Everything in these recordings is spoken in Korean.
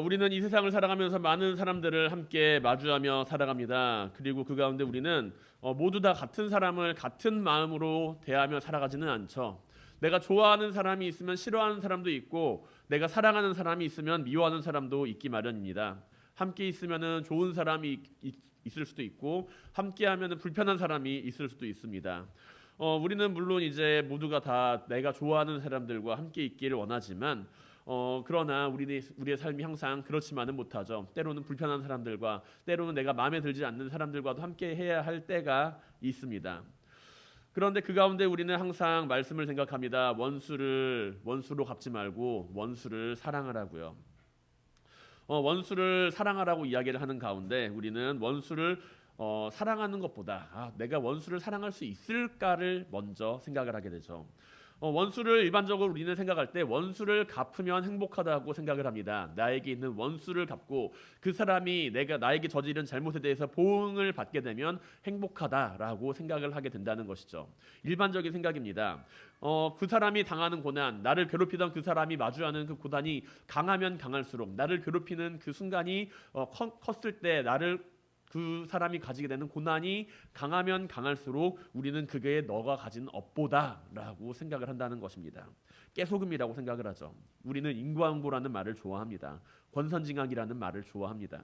우리는 이 세상을 살아가면서 많은 사람들을 함께 마주하며 살아갑니다. 그리고 그 가운데 우리는 모두 다 같은 사람을 같은 마음으로 대하며 살아가지는 않죠. 내가 좋아하는 사람이 있으면 싫어하는 사람도 있고, 내가 사랑하는 사람이 있으면 미워하는 사람도 있기 마련입니다. 함께 있으면은 좋은 사람이 있을 수도 있고, 함께 하면은 불편한 사람이 있을 수도 있습니다. 우리는 물론 이제 모두가 다 내가 좋아하는 사람들과 함께 있기를 원하지만, 그러나 우리의 삶이 항상 그렇지만은 못하죠. 때로는 불편한 사람들과, 때로는 내가 마음에 들지 않는 사람들과도 함께 해야 할 때가 있습니다. 그런데 그 가운데 우리는 항상 말씀을 생각합니다. 원수로 갚지 말고 원수를 사랑하라고요. 원수를 사랑하라고 이야기를 하는 가운데 우리는 원수를 사랑하는 것보다 내가 원수를 사랑할 수 있을까를 먼저 생각을 하게 되죠. 원수를 일반적으로 우리는 생각할 때 원수를 갚으면 행복하다고 생각을 합니다. 나에게 있는 원수를 갚고 그 사람이 나에게 저지른 잘못에 대해서 보응을 받게 되면 행복하다라고 생각을 하게 된다는 것이죠. 일반적인 생각입니다. 그 사람이 당하는 고난, 나를 괴롭히던 그 사람이 마주하는 그 고난이 강하면 강할수록, 나를 괴롭히는 그 순간이 컸을 때 그 사람이 가지게 되는 고난이 강하면 강할수록 우리는 그게 너가 가진 업보다라고 생각을 한다는 것입니다. 깨소금이라고 생각을 하죠. 우리는 인과응보라는 말을 좋아합니다. 권선징악이라는 말을 좋아합니다.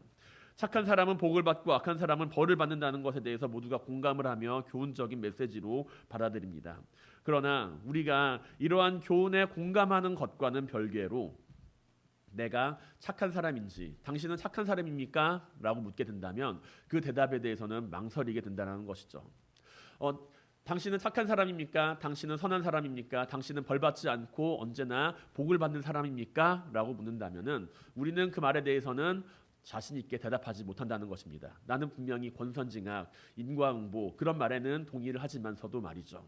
착한 사람은 복을 받고 악한 사람은 벌을 받는다는 것에 대해서 모두가 공감을 하며 교훈적인 메시지로 받아들입니다. 그러나 우리가 이러한 교훈에 공감하는 것과는 별개로 내가 착한 사람인지, 당신은 착한 사람입니까? 라고 묻게 된다면 그 대답에 대해서는 망설이게 된다는 것이죠. 당신은 착한 사람입니까? 당신은 선한 사람입니까? 당신은 벌받지 않고 언제나 복을 받는 사람입니까? 라고 묻는다면은 우리는 그 말에 대해서는 자신 있게 대답하지 못한다는 것입니다. 나는 분명히 권선징악, 인과응보 그런 말에는 동의를 하지만서도 말이죠.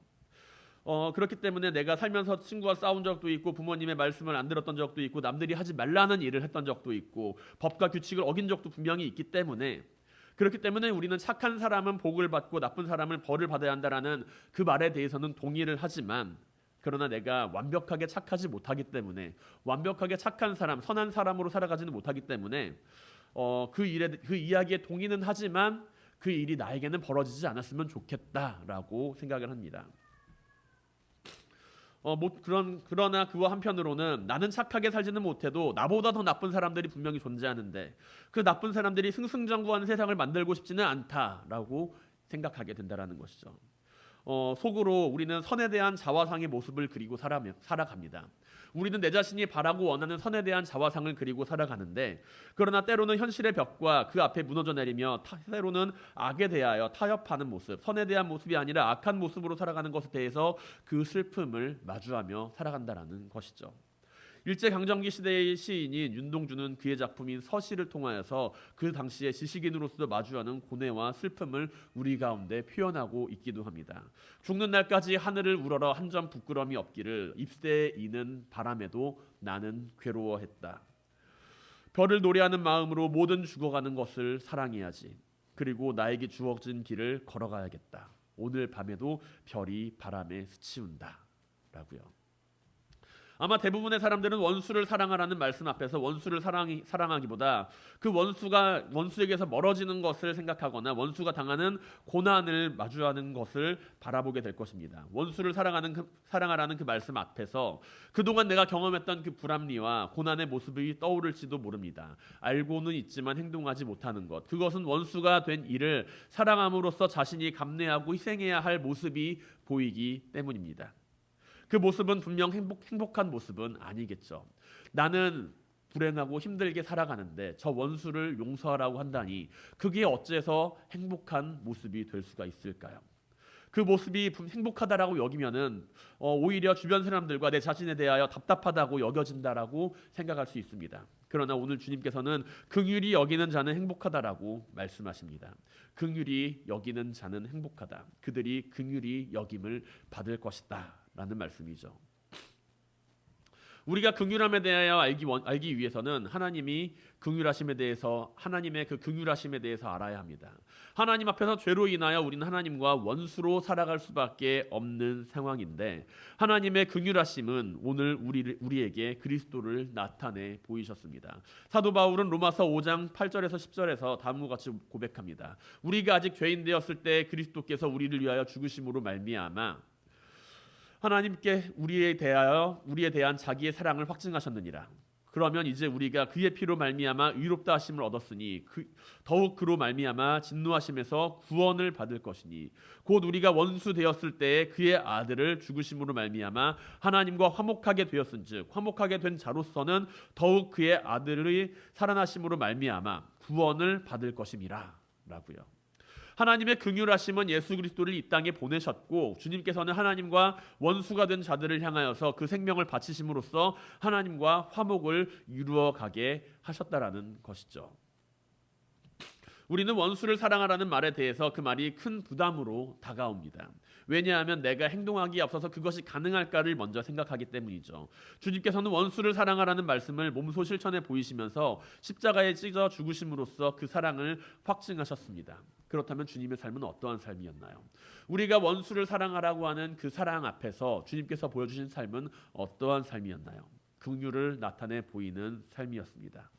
그렇기 때문에 내가 살면서 친구와 싸운 적도 있고, 부모님의 말씀을 안 들었던 적도 있고, 남들이 하지 말라는 일을 했던 적도 있고, 법과 규칙을 어긴 적도 분명히 있기 때문에, 그렇기 때문에 우리는 착한 사람은 복을 받고 나쁜 사람은 벌을 받아야 한다라는 그 말에 대해서는 동의를 하지만, 그러나 내가 완벽하게 착하지 못하기 때문에, 완벽하게 착한 사람, 선한 사람으로 살아가지는 못하기 때문에 그 이야기에 동의는 하지만 그 일이 나에게는 벌어지지 않았으면 좋겠다라고 생각을 합니다. 그러나 그와 한편으로는 나는 착하게 살지는 못해도 나보다 더 나쁜 사람들이 분명히 존재하는데 그 나쁜 사람들이 승승장구하는 세상을 만들고 싶지는 않다라고 생각하게 된다는 것이죠. 속으로 우리는 선에 대한 자화상의 모습을 그리고 살아갑니다. 우리는 내 자신이 바라고 원하는 선에 대한 자화상을 그리고 살아가는데, 그러나 때로는 현실의 벽과 그 앞에 무너져 내리며 때로는 악에 대하여 타협하는 모습, 선에 대한 모습이 아니라 악한 모습으로 살아가는 것에 대해서 그 슬픔을 마주하며 살아간다는 것이죠. 일제강점기 시대의 시인인 윤동주는 그의 작품인 서시를 통하여서 그 당시의 지식인으로서도 마주하는 고뇌와 슬픔을 우리 가운데 표현하고 있기도 합니다. 죽는 날까지 하늘을 우러러 한 점 부끄러움이 없기를 입새에 이는 바람에도 나는 괴로워했다. 별을 노래하는 마음으로 모든 죽어가는 것을 사랑해야지. 그리고 나에게 주어진 길을 걸어가야겠다. 오늘 밤에도 별이 바람에 스치운다. 라고요. 아마 대부분의 사람들은 원수를 사랑하라는 말씀 앞에서 원수를 사랑하기보다 그 원수에게서 멀어지는 것을 생각하거나 원수가 당하는 고난을 마주하는 것을 바라보게 될 것입니다. 원수를 사랑하라는 그 말씀 앞에서 그동안 내가 경험했던 그 불합리와 고난의 모습이 떠오를지도 모릅니다. 알고는 있지만 행동하지 못하는 것, 그것은 원수가 된 이를 사랑함으로써 자신이 감내하고 희생해야 할 모습이 보이기 때문입니다. 그 모습은 분명 행복한 모습은 아니겠죠. 나는 불행하고 힘들게 살아가는데 저 원수를 용서하라고 한다니 그게 어째서 행복한 모습이 될 수가 있을까요? 그 모습이 행복하다라고 여기면은 오히려 주변 사람들과 내 자신에 대하여 답답하다고 여겨진다라고 생각할 수 있습니다. 그러나 오늘 주님께서는 긍휼히 여기는 자는 행복하다라고 말씀하십니다. 긍휼히 여기는 자는 행복하다. 그들이 긍휼히 여김을 받을 것이다 라는 말씀이죠. 우리가 긍휼함에 대하여 알기 위해서는 하나님의 그 긍휼하심에 대해서 알아야 합니다. 하나님 앞에서 죄로 인하여 우리는 하나님과 원수로 살아갈 수밖에 없는 상황인데 하나님의 긍휼하심은 오늘 우리에게 그리스도를 나타내 보이셨습니다. 사도 바울은 로마서 5장 8절에서 10절에서 다음과 같이 고백합니다. 우리가 아직 죄인 되었을 때 그리스도께서 우리를 위하여 죽으심으로 말미암아 하나님께 우리에 대한 자기의 사랑을 확증하셨느니라. 그러면 이제 우리가 그의 피로 말미암아 의롭다 하심을 얻었으니 더욱 그로 말미암아 진노하심에서 구원을 받을 것이니 곧 우리가 원수 되었을 때에 그의 아들을 죽으심으로 말미암아 하나님과 화목하게 되었은즉 화목하게 된 자로서는 더욱 그의 아들의 살아나심으로 말미암아 구원을 받을 것임이라 라고요. 하나님의 긍휼하심은 예수 그리스도를 이 땅에 보내셨고 주님께서는 하나님과 원수가 된 자들을 향하여서 그 생명을 바치심으로써 하나님과 화목을 이루어 가게 하셨다라는 것이죠. 우리는 원수를 사랑하라는 말에 대해서 그 말이 큰 부담으로 다가옵니다. 왜냐하면 내가 행동하기에 앞서서 그것이 가능할까를 먼저 생각하기 때문이죠. 주님께서는 원수를 사랑하라는 말씀을 몸소 실천해 보이시면서 십자가에 찢어 죽으심으로써 그 사랑을 확증하셨습니다. 그렇다면 주님의 삶은 어떠한 삶이었나요? 우리가 원수를 사랑하라고 하는 그 사랑 앞에서 주님께서 보여주신 삶은 어떠한 삶이었나요? 긍휼을 나타내 보이는 삶이었습니다.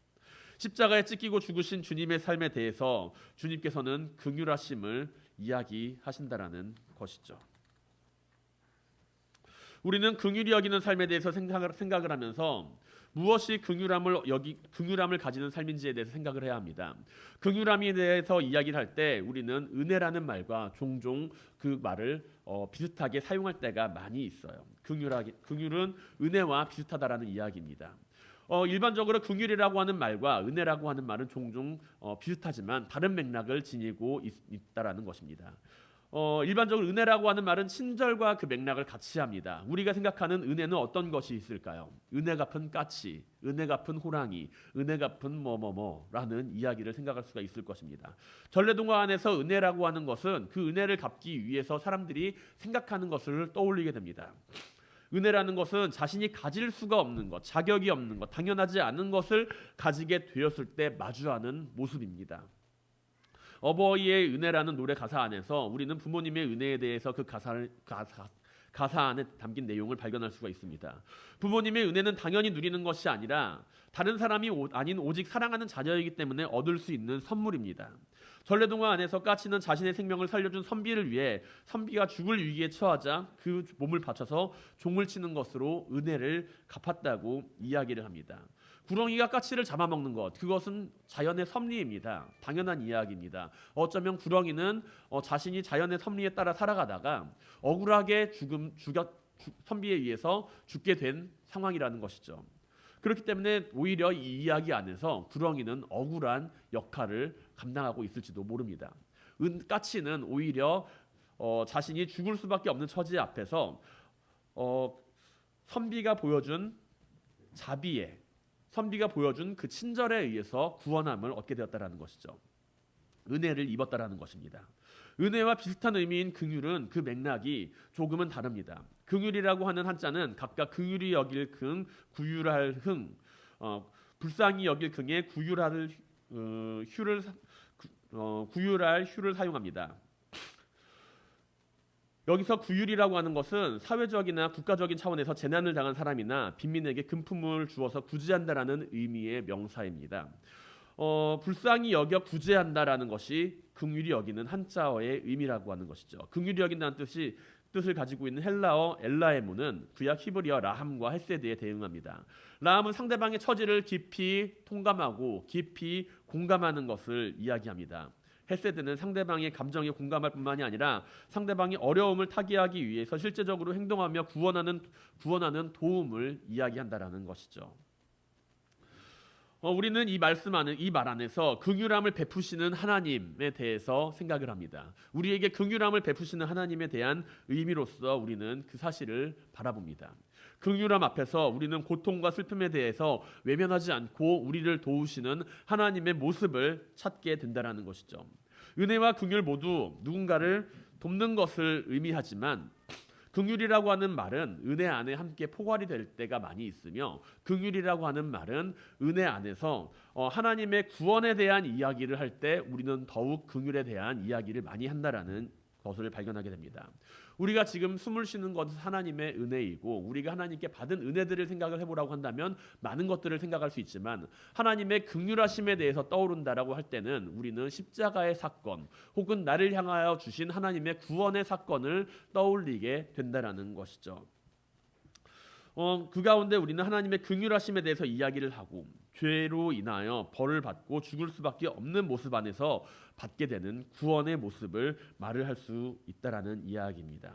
십자가에 찢기고 죽으신 주님의 삶에 대해서 주님께서는 긍휼하심을 이야기하신다라는 것이죠. 우리는 긍휼히 여기는 삶에 대해서 생각을 하면서 무엇이 긍휼함을 가지는 삶인지에 대해서 생각을 해야 합니다. 긍휼함에 대해서 이야기를 할 때 우리는 은혜라는 말과 종종 그 말을 비슷하게 사용할 때가 많이 있어요. 긍휼은 은혜와 비슷하다라는 이야기입니다. 일반적으로 긍휼이라고 하는 말과 은혜라고 하는 말은 종종 비슷하지만 다른 맥락을 지니고 있다라는 것입니다. 일반적으로 은혜라고 하는 말은 친절과 그 맥락을 같이 합니다. 우리가 생각하는 은혜는 어떤 것이 있을까요? 은혜 갚은 까치, 은혜 갚은 호랑이, 은혜 갚은 뭐뭐뭐라는 이야기를 생각할 수가 있을 것입니다. 전래동화 안에서 은혜라고 하는 것은 그 은혜를 갚기 위해서 사람들이 생각하는 것을 떠올리게 됩니다. 은혜라는 것은 자신이 가질 수가 없는 것, 자격이 없는 것, 당연하지 않은 것을 가지게 되었을 때 마주하는 모습입니다. 어버이의 은혜라는 노래 가사 안에서 우리는 부모님의 은혜에 대해서 그 가사 안에 담긴 내용을 발견할 수가 있습니다. 부모님의 은혜는 당연히 누리는 것이 아니라 다른 사람이 아닌 오직 사랑하는 자녀이기 때문에 얻을 수 있는 선물입니다. 전래동화 안에서 까치는 자신의 생명을 살려준 선비를 위해 선비가 죽을 위기에 처하자 그 몸을 바쳐서 종을 치는 것으로 은혜를 갚았다고 이야기를 합니다. 구렁이가 까치를 잡아먹는 것, 그것은 자연의 섭리입니다. 당연한 이야기입니다. 어쩌면 구렁이는 자신이 자연의 섭리에 따라 살아가다가 억울하게 선비에 의해서 죽게 된 상황이라는 것이죠. 그렇기 때문에 오히려 이 이야기 안에서 구렁이는 억울한 역할을 감당하고 있을지도 모릅니다. 까치는 오히려 자신이 죽을 수밖에 없는 처지 앞에서 선비가 보여준 자비에 선비가 보여준 그 친절에 의해서 구원함을 얻게 되었다라는 것이죠. 은혜를 입었다라는 것입니다. 은혜와 비슷한 의미인 긍휼은 그 맥락이 조금은 다릅니다. 긍휼이라고 하는 한자는 각각 긍휼히 여길 긍, 구휼할 흥, 불쌍히 여길 긍에 구휼할 휴를 사용합니다. 여기서 구휼이라고 하는 것은 사회적이나 국가적인 차원에서 재난을 당한 사람이나 빈민에게 금품을 주어서 구제한다라는 의미의 명사입니다. 불쌍히 여겨 구제한다라는 것이 긍휼히 여기는 한자어의 의미라고 하는 것이죠. 긍휼히 여긴다는 뜻을 가지고 있는 헬라어 엘라에모는 구약 히브리어 라함과 헤세드에 대응합니다. 라함은 상대방의 처지를 깊이 통감하고 깊이 공감하는 것을 이야기합니다. 헤세드는 상대방의 감정에 공감할 뿐만이 아니라 상대방의 어려움을 타개하기 위해서 실제적으로 행동하며 구원하는 도움을 이야기한다라는 것이죠. 우리는 이 말 안에서 긍휼함을 베푸시는 하나님에 대해서 생각을 합니다. 우리에게 긍휼함을 베푸시는 하나님에 대한 의미로서 우리는 그 사실을 바라봅니다. 긍휼함 앞에서 우리는 고통과 슬픔에 대해서 외면하지 않고 우리를 도우시는 하나님의 모습을 찾게 된다는 것이죠. 은혜와 긍휼 모두 누군가를 돕는 것을 의미하지만 긍휼이라고 하는 말은 은혜 안에 함께 포괄이 될 때가 많이 있으며, 긍휼이라고 하는 말은 은혜 안에서 하나님의 구원에 대한 이야기를 할 때 우리는 더욱 긍휼에 대한 이야기를 많이 한다라는 것을 발견하게 됩니다. 우리가 지금 숨을 쉬는 것은 하나님의 은혜이고, 우리가 하나님께 받은 은혜들을 생각을 해보라고 한다면 많은 것들을 생각할 수 있지만, 하나님의 긍휼하심에 대해서 떠오른다라고 할 때는 우리는 십자가의 사건 혹은 나를 향하여 주신 하나님의 구원의 사건을 떠올리게 된다라는 것이죠. 그 가운데 우리는 하나님의 긍휼하심에 대해서 이야기를 하고, 죄로 인하여 벌을 받고 죽을 수밖에 없는 모습 안에서 받게 되는 구원의 모습을 말을 할 수 있다라는 이야기입니다.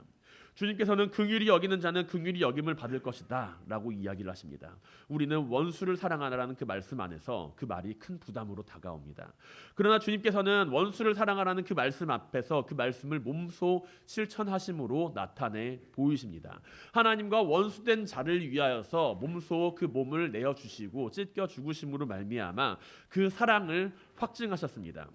주님께서는 긍휼히 여기는 자는 긍휼히 여김을 받을 것이다 라고 이야기를 하십니다. 우리는 원수를 사랑하라는 그 말씀 안에서 그 말이 큰 부담으로 다가옵니다. 그러나 주님께서는 원수를 사랑하라는 그 말씀 앞에서 그 말씀을 몸소 실천하심으로 나타내 보이십니다. 하나님과 원수된 자를 위하여서 몸소 그 몸을 내어주시고 찢겨 죽으심으로 말미암아 그 사랑을 확증하셨습니다.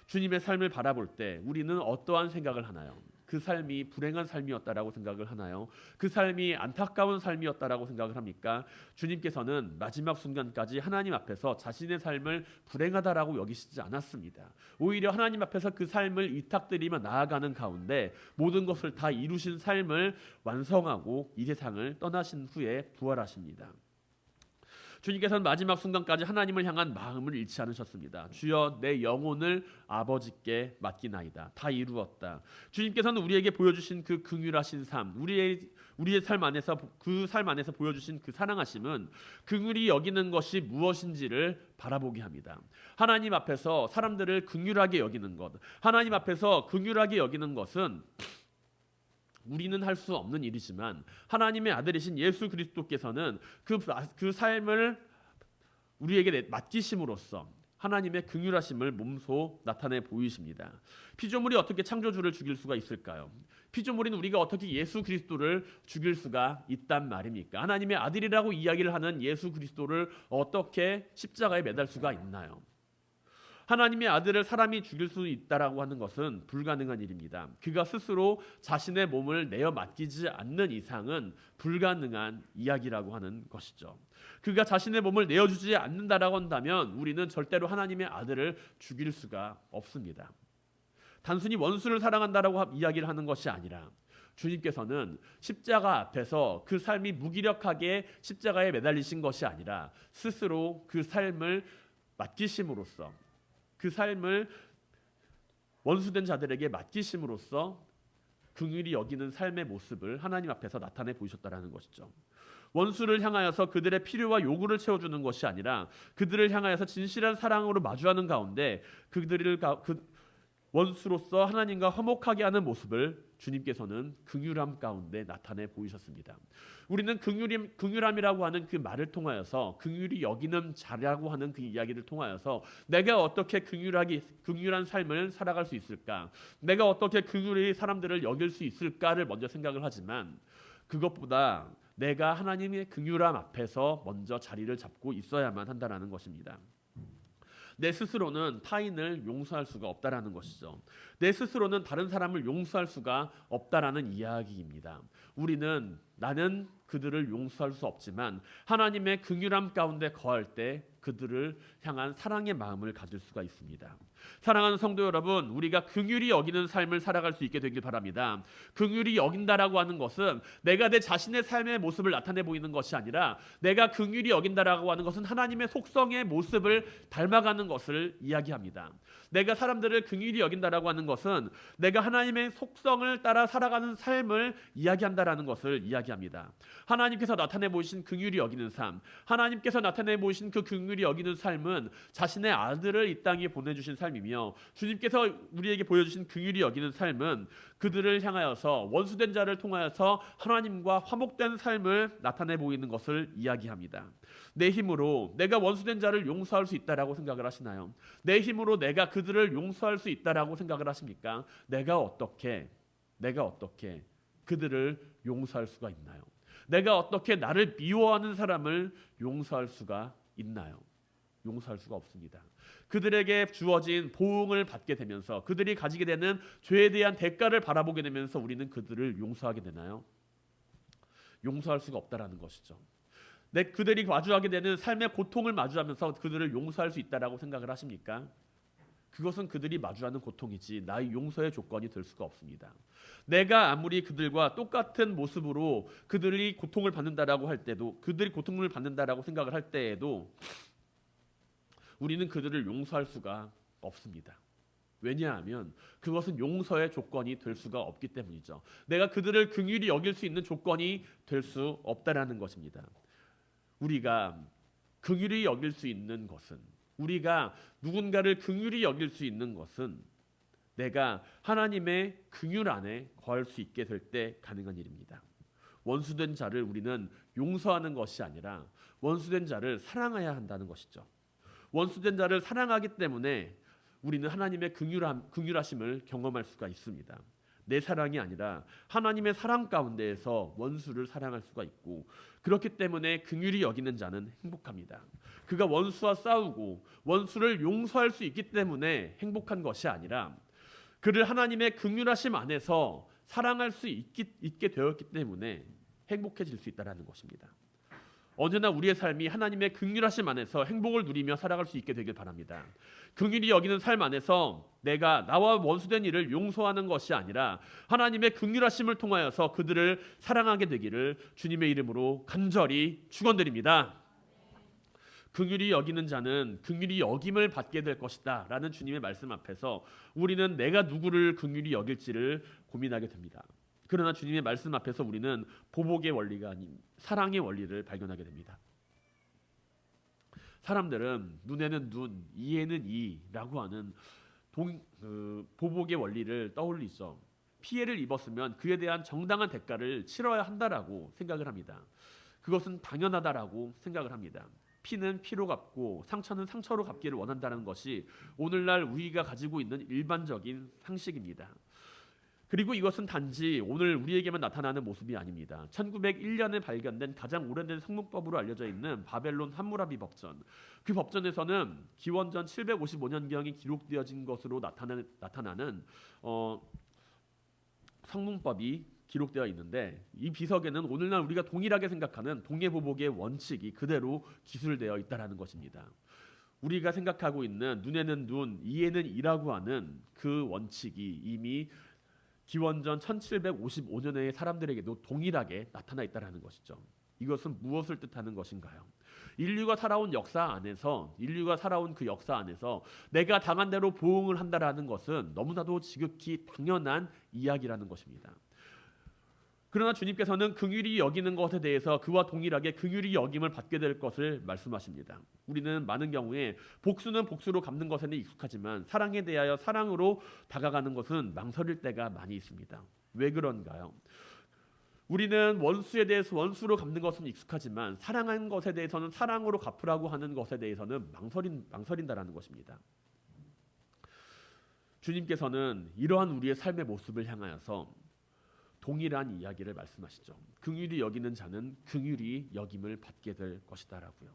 주님의 삶을 바라볼 때 우리는 어떠한 생각을 하나요? 그 삶이 불행한 삶이었다라고 생각을 하나요? 그 삶이 안타까운 삶이었다라고 생각을 합니까? 주님께서는 마지막 순간까지 하나님 앞에서 자신의 삶을 불행하다라고 여기시지 않았습니다. 오히려 하나님 앞에서 그 삶을 위탁드리며 나아가는 가운데 모든 것을 다 이루신 삶을 완성하고 이 세상을 떠나신 후에 부활하십니다. 주님께서는 마지막 순간까지 하나님을 향한 마음을 잃지 않으셨습니다. 주여 내 영혼을 아버지께 맡기나이다. 다 이루었다. 주님께서는 우리에게 보여주신 그 긍휼하신 삶, 우리의 삶 안에서 그 삶 안에서 보여주신 그 사랑하심은 긍휼히 여기는 것이 무엇인지를 바라보게 합니다. 하나님 앞에서 사람들을 긍휼하게 여기는 것, 하나님 앞에서 긍휼하게 여기는 것은 우리는 할 수 없는 일이지만 하나님의 아들이신 예수 그리스도께서는 그 삶을 우리에게 맡기심으로써 하나님의 긍휼하심을 몸소 나타내 보이십니다. 피조물이 어떻게 창조주를 죽일 수가 있을까요? 피조물인 우리가 어떻게 예수 그리스도를 죽일 수가 있단 말입니까? 하나님의 아들이라고 이야기를 하는 예수 그리스도를 어떻게 십자가에 매달 수가 있나요? 하나님의 아들을 사람이 죽일 수 있다라고 하는 것은 불가능한 일입니다. 그가 스스로 자신의 몸을 내어 맡기지 않는 이상은 불가능한 이야기라고 하는 것이죠. 그가 자신의 몸을 내어주지 않는다라고 한다면 우리는 절대로 하나님의 아들을 죽일 수가 없습니다. 단순히 원수를 사랑한다라고 이야기를 하는 것이 아니라 주님께서는 십자가 앞에서 그 삶이 무기력하게 십자가에 매달리신 것이 아니라 스스로 그 삶을 맡기심으로써, 그 삶을 원수된 자들에게 맡기심으로써 긍휼히 여기는 삶의 모습을 하나님 앞에서 나타내 보이셨다라는 것이죠. 원수를 향하여서 그들의 필요와 요구를 채워주는 것이 아니라 그들을 향하여서 진실한 사랑으로 마주하는 가운데 그들을 원수로서 하나님과 화목하게 하는 모습을 주님께서는 긍휼함 가운데 나타내 보이셨습니다. 우리는 긍휼함이라고 하는 그 말을 통하여서 긍휼히 여기는 자라고 하는 그 이야기를 통하여서 내가 어떻게 긍휼한 삶을 살아갈 수 있을까? 내가 어떻게 긍휼히 사람들을 여길 수 있을까를 먼저 생각을 하지만 그것보다 내가 하나님의 긍휼함 앞에서 먼저 자리를 잡고 있어야만 한다라는 것입니다. 내 스스로는 타인을 용서할 수가 없다라는 것이죠. 내 스스로는 다른 사람을 용서할 수가 없다라는 이야기입니다. 나는 그들을 용서할 수 없지만 하나님의 긍휼함 가운데 거할 때 그들을 향한 사랑의 마음을 가질 수가 있습니다. 사랑하는 성도 여러분, 우리가 긍휼히 여기는 삶을 살아갈 수 있게 되길 바랍니다. 긍휼히 여긴다라고 하는 것은 내가 내 자신의 삶의 모습을 나타내 보이는 것이 아니라 내가 긍휼히 여긴다라고 하는 것은 하나님의 속성의 모습을 닮아가는 것을 이야기합니다. 내가 사람들을 긍휼히 여긴다라고 하는 것은 내가 하나님의 속성을 따라 살아가는 삶을 이야기한다라는 것을 이야기합니다. 하나님께서 나타내 보이신 긍휼히 여기는 삶, 하나님께서 나타내 보이신 그 긍휼히 여기는 삶은 자신의 아들을 이 땅에 보내주신 삶이며, 주님께서 우리에게 보여주신 긍휼히 여기는 삶은 그들을 향하여서 원수된 자를 통하여서 하나님과 화목된 삶을 나타내 보이는 것을 이야기합니다. 내 힘으로 내가 원수된 자를 용서할 수 있다라고 생각을 하시나요? 내 힘으로 내가 그들을 용서할 수 있다라고 생각을 하십니까? 내가 어떻게 그들을 용서할 수가 있나요? 내가 어떻게 나를 미워하는 사람을 용서할 수가 있나요? 용서할 수가 없습니다. 그들에게 주어진 보응을 받게 되면서 그들이 가지게 되는 죄에 대한 대가를 바라보게 되면서 우리는 그들을 용서하게 되나요? 용서할 수가 없다라는 것이죠. 그들이 마주하게 되는 삶의 고통을 마주하면서 그들을 용서할 수 있다라고 생각을 하십니까? 그것은 그들이 마주하는 고통이지 나의 용서의 조건이 될 수가 없습니다. 내가 아무리 그들과 똑같은 모습으로 그들이 고통을 받는다라고 할 때도, 그들이 고통을 받는다라고 생각을 할 때에도 우리는 그들을 용서할 수가 없습니다. 왜냐하면 그것은 용서의 조건이 될 수가 없기 때문이죠. 내가 그들을 긍휼히 여길 수 있는 조건이 될 수 없다라는 것입니다. 우리가 긍휼히 여길 수 있는 것은, 우리가 누군가를 긍휼히 여길 수 있는 것은 내가 하나님의 긍휼 안에 거할 수 있게 될 때 가능한 일입니다. 원수된 자를 우리는 용서하는 것이 아니라 원수된 자를 사랑해야 한다는 것이죠. 원수된 자를 사랑하기 때문에 우리는 하나님의 긍휼하심을 경험할 수가 있습니다. 내 사랑이 아니라 하나님의 사랑 가운데에서 원수를 사랑할 수가 있고, 그렇기 때문에 긍휼히 여기는 자는 행복합니다. 그가 원수와 싸우고 원수를 용서할 수 있기 때문에 행복한 것이 아니라 그를 하나님의 긍휼하심 안에서 사랑할 수 있게 되었기 때문에 행복해질 수 있다는 것입니다. 언제나 우리의 삶이 하나님의 긍휼하심 안에서 행복을 누리며 살아갈 수 있게 되길 바랍니다. 긍휼히 여기는 삶 안에서 내가 나와 원수된 일을 용서하는 것이 아니라 하나님의 긍휼하심을 통하여서 그들을 사랑하게 되기를 주님의 이름으로 간절히 축원드립니다. 긍휼히 여기는 자는 긍휼히 여김을 받게 될 것이다 라는 주님의 말씀 앞에서 우리는 내가 누구를 긍휼히 여길지를 고민하게 됩니다. 그러나 주님의 말씀 앞에서 우리는 보복의 원리가 아닌 사랑의 원리를 발견하게 됩니다. 사람들은 눈에는 눈, 이에는 이라고 하는 보복의 원리를 떠올리죠. 피해를 입었으면 그에 대한 정당한 대가를 치러야 한다라고 생각을 합니다. 그것은 당연하다라고 생각을 합니다. 피는 피로 갚고 상처는 상처로 갚기를 원한다는 것이 오늘날 우리가 가지고 있는 일반적인 상식입니다. 그리고 이것은 단지 오늘 우리에게만 나타나는 모습이 아닙니다. 1901년에 발견된 가장 오래된 성문법으로 알려져 있는 바벨론 함무라비 법전. 그 법전에서는 기원전 755년경이 기록되어진 것으로 나타나는 성문법이 기록되어 있는데, 이 비석에는 오늘날 우리가 동일하게 생각하는 동해보복의 원칙이 그대로 기술되어 있다는 것입니다. 우리가 생각하고 있는 눈에는 눈, 이에는 이라고 하는 그 원칙이 이미 기원전 1755년의 사람들에게도 동일하게 나타나 있다는 것이죠. 이것은 무엇을 뜻하는 것인가요? 인류가 살아온 역사 안에서, 인류가 살아온 그 역사 안에서 내가 당한 대로 보응을 한다라는 것은 너무나도 지극히 당연한 이야기라는 것입니다. 그러나 주님께서는 긍휼히 여기는 것에 대해서 그와 동일하게 긍휼히 여김을 받게 될 것을 말씀하십니다. 우리는 많은 경우에 복수는 복수로 갚는 것에는 익숙하지만 사랑에 대하여 사랑으로 다가가는 것은 망설일 때가 많이 있습니다. 왜 그런가요? 우리는 원수에 대해서 원수로 갚는 것은 익숙하지만 사랑하는 것에 대해서는 사랑으로 갚으라고 하는 것에 대해서는 망설인다라는 것입니다. 주님께서는 이러한 우리의 삶의 모습을 향하여서 동일한 이야기를 말씀하시죠. 긍휼히 여기는 자는 긍휼히 여김을 받게 될 것이다라고요.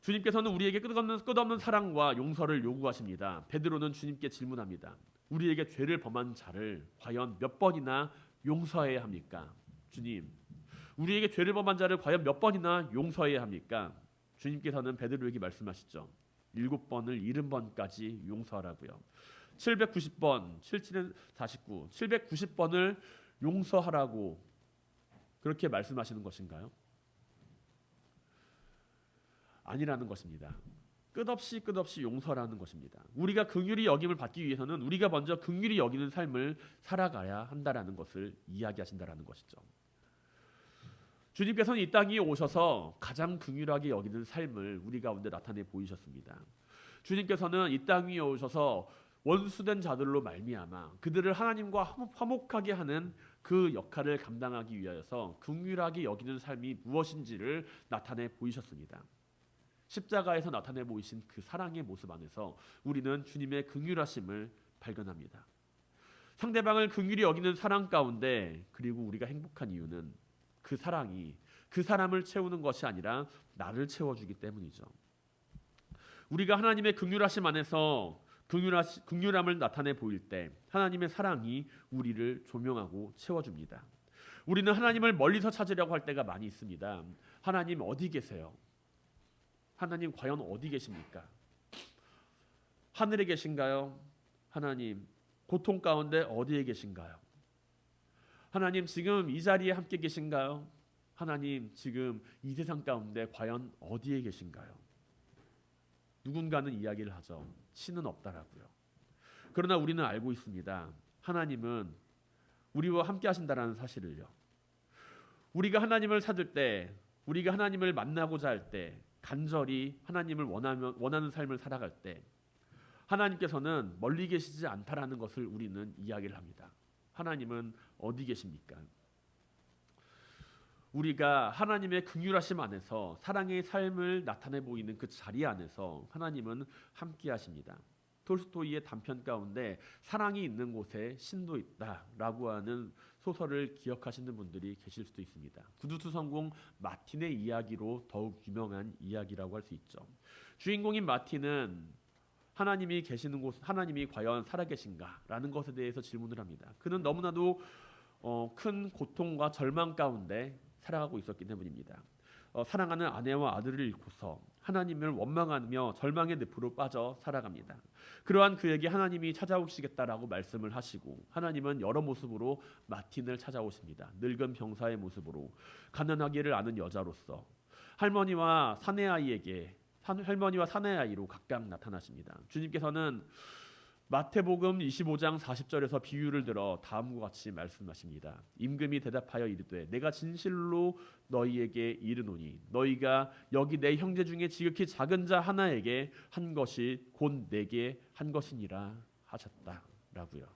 주님께서는 우리에게 끝없는 사랑과 용서를 요구하십니다. 베드로는 주님께 질문합니다. 우리에게 죄를 범한 자를 과연 몇 번이나 용서해야 합니까? 주님, 우리에게 죄를 범한 자를 과연 몇 번이나 용서해야 합니까? 주님께서는 베드로에게 말씀하시죠. 7번을 70번까지 용서하라고요. 790번, 77은 49, 790번을 용서하라고 그렇게 말씀하시는 것인가요? 아니라는 것입니다. 끝없이 용서라는 것입니다. 우리가 긍휼히 여김을 받기 위해서는 우리가 먼저 긍휼히 여기는 삶을 살아가야 한다라는 것을 이야기하신다라는 것이죠. 주님께서는 이 땅에 오셔서 가장 긍휼하게 여기는 삶을 우리 가운데 나타내 보이셨습니다. 주님께서는 이 땅 위에 오셔서 원수된 자들로 말미암아 그들을 하나님과 화목하게 하는 그 역할을 감당하기 위하여서 긍휼하게 여기는 삶이 무엇인지를 나타내 보이셨습니다. 십자가에서 나타내 보이신 그 사랑의 모습 안에서 우리는 주님의 긍휼하심을 발견합니다. 상대방을 긍휼히 여기는 사랑 가운데 그리고 우리가 행복한 이유는 그 사랑이 그 사람을 채우는 것이 아니라 나를 채워주기 때문이죠. 우리가 하나님의 긍휼하심 안에서 긍휼함을 나타내 보일 때 하나님의 사랑이 우리를 조명하고 채워줍니다. 우리는 하나님을 멀리서 찾으려고 할 때가 많이 있습니다. 하나님 어디 계세요? 하나님 과연 어디 계십니까? 하늘에 계신가요? 하나님 고통 가운데 어디에 계신가요? 하나님 지금 이 자리에 함께 계신가요? 하나님 지금 이 세상 가운데 과연 어디에 계신가요? 누군가는 이야기를 하죠. 신은 없다라고요. 그러나 우리는 알고 있습니다. 하나님은 우리와 함께 하신다라는 사실을요. 우리가 하나님을 찾을 때, 우리가 하나님을 만나고자 할 때, 간절히 하나님을 원하는 삶을 살아갈 때 하나님께서는 멀리 계시지 않다라는 것을 우리는 이야기를 합니다. 하나님은 어디 계십니까? 우리가 하나님의 긍휼하심 안에서 사랑의 삶을 나타내 보이는 그 자리 안에서 하나님은 함께 하십니다. 톨스토이의 단편 가운데 사랑이 있는 곳에 신도 있다라고 하는 소설을 기억하시는 분들이 계실 수도 있습니다. 구두수 성공 마틴의 이야기로 더욱 유명한 이야기라고 할 수 있죠. 주인공인 마틴은 하나님이 계시는 곳, 하나님이 과연 살아계신가라는 것에 대해서 질문을 합니다. 그는 너무나도 큰 고통과 절망 가운데 살아가고 있었기 때문입니다. 사랑하는 아내와 아들을 잃고서 하나님을 원망하며 절망의 늪으로 빠져 살아갑니다. 그러한 그에게 하나님이 찾아오시겠다라고 말씀을 하시고 하나님은 여러 모습으로 마틴을 찾아오십니다. 늙은 병사의 모습으로, 가난하기를 아는 여자로서, 할머니와 사내아이로 각각 나타나십니다. 주님께서는 마태복음 25장 40절에서 비유를 들어 다음과 같이 말씀하십니다. 임금이 대답하여 이르되 내가 진실로 너희에게 이르노니 너희가 여기 내 형제 중에 지극히 작은 자 하나에게 한 것이 곧 내게 한 것이니라 하셨다라고요.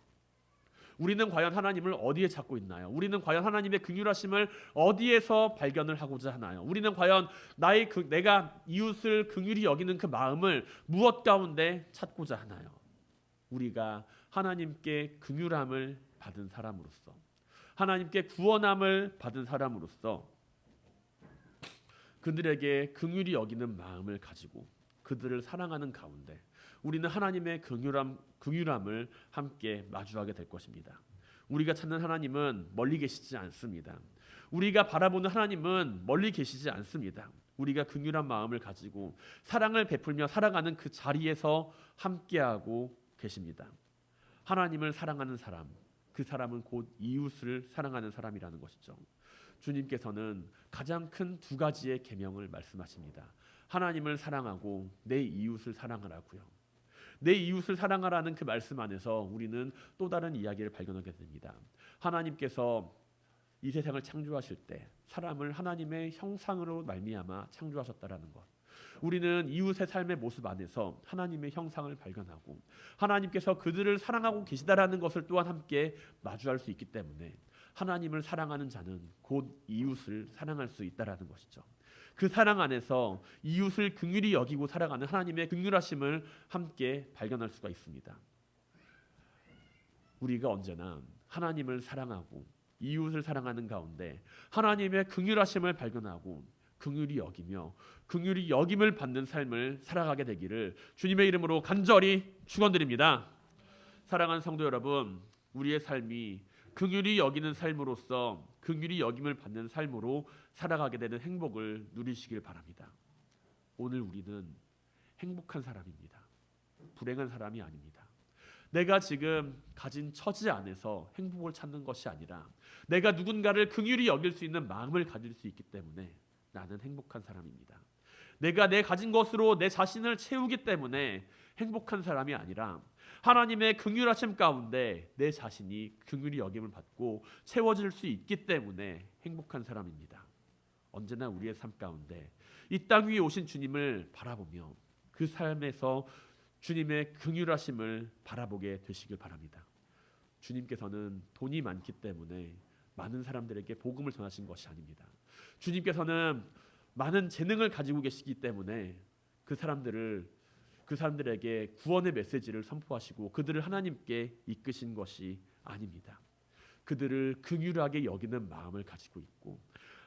우리는 과연 하나님을 어디에 찾고 있나요? 우리는 과연 하나님의 긍휼하심을 어디에서 발견을 하고자 하나요? 우리는 과연 내가 이웃을 긍휼히 여기는 그 마음을 무엇 가운데 찾고자 하나요? 우리가 하나님께 긍휼함을 받은 사람으로서, 하나님께 구원함을 받은 사람으로서 그들에게 긍휼히 여기는 마음을 가지고 그들을 사랑하는 가운데 우리는 하나님의 긍휼함을 함께 마주하게 될 것입니다. 우리가 찾는 하나님은 멀리 계시지 않습니다. 우리가 바라보는 하나님은 멀리 계시지 않습니다. 우리가 긍휼한 마음을 가지고 사랑을 베풀며 살아가는 그 자리에서 함께하고 계십니다. 하나님을 사랑하는 사람, 그 사람은 곧 이웃을 사랑하는 사람이라는 것이죠. 주님께서는 가장 큰 두 가지의 계명을 말씀하십니다. 하나님을 사랑하고 내 이웃을 사랑하라고요. 내 이웃을 사랑하라는 그 말씀 안에서 우리는 또 다른 이야기를 발견하게 됩니다. 하나님께서 이 세상을 창조하실 때 사람을 하나님의 형상으로 말미암아 창조하셨다라는 것. 우리는 이웃의 삶의 모습 안에서 하나님의 형상을 발견하고 하나님께서 그들을 사랑하고 계시다라는 것을 또한 함께 마주할 수 있기 때문에 하나님을 사랑하는 자는 곧 이웃을 사랑할 수 있다라는 것이죠. 그 사랑 안에서 이웃을 긍휼히 여기고 살아가는 하나님의 긍휼하심을 함께 발견할 수가 있습니다. 우리가 언제나 하나님을 사랑하고 이웃을 사랑하는 가운데 하나님의 긍휼하심을 발견하고 긍휼히 여기며 긍휼히 여김을 받는 삶을 살아가게 되기를 주님의 이름으로 간절히 축원드립니다. 사랑하는 성도 여러분, 우리의 삶이 긍휼히 여기는 삶으로서 긍휼히 여김을 받는 삶으로 살아가게 되는 행복을 누리시길 바랍니다. 오늘 우리는 행복한 사람입니다. 불행한 사람이 아닙니다. 내가 지금 가진 처지 안에서 행복을 찾는 것이 아니라 내가 누군가를 긍휼히 여길 수 있는 마음을 가질 수 있기 때문에 나는 행복한 사람입니다. 내가 내 가진 것으로 내 자신을 채우기 때문에 행복한 사람이 아니라 하나님의 긍휼하심 가운데 내 자신이 긍휼히 여김을 받고 채워질 수 있기 때문에 행복한 사람입니다. 언제나 우리의 삶 가운데 이 땅 위에 오신 주님을 바라보며 그 삶에서 주님의 긍휼하심을 바라보게 되시길 바랍니다. 주님께서는 돈이 많기 때문에 많은 사람들에게 복음을 전하신 것이 아닙니다. 주님께서는 많은 재능을 가지고 계시기 때문에 그 사람들에게 구원의 메시지를 선포하시고 그들을 하나님께 이끄신 것이 아닙니다. 그들을 긍휼하게 여기는 마음을 가지고 있고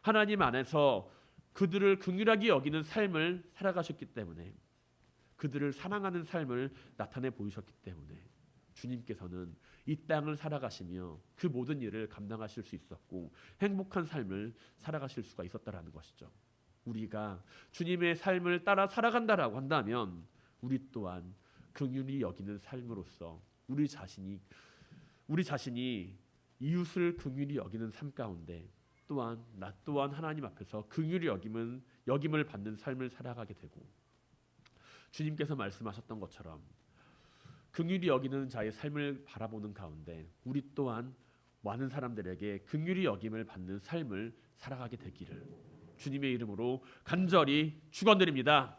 하나님 안에서 그들을 긍휼하게 여기는 삶을 살아가셨기 때문에 그들을 사랑하는 삶을 나타내 보이셨기 때문에 주님께서는 이 땅을 살아가시며 그 모든 일을 감당하실 수 있었고 행복한 삶을 살아가실 수가 있었다라는 것이죠. 우리가 주님의 삶을 따라 살아간다라고 한다면 우리 또한 긍휼히 여기는 삶으로서 우리 자신이 이웃을 긍휼히 여기는 삶 가운데 또한 나 또한 하나님 앞에서 긍휼히 여김을 받는 삶을 살아가게 되고, 주님께서 말씀하셨던 것처럼 긍휼히 여기는 자의 삶을 바라보는 가운데 우리 또한 많은 사람들에게 긍휼히 여김을 받는 삶을 살아가게 되기를 주님의 이름으로 간절히 축원드립니다.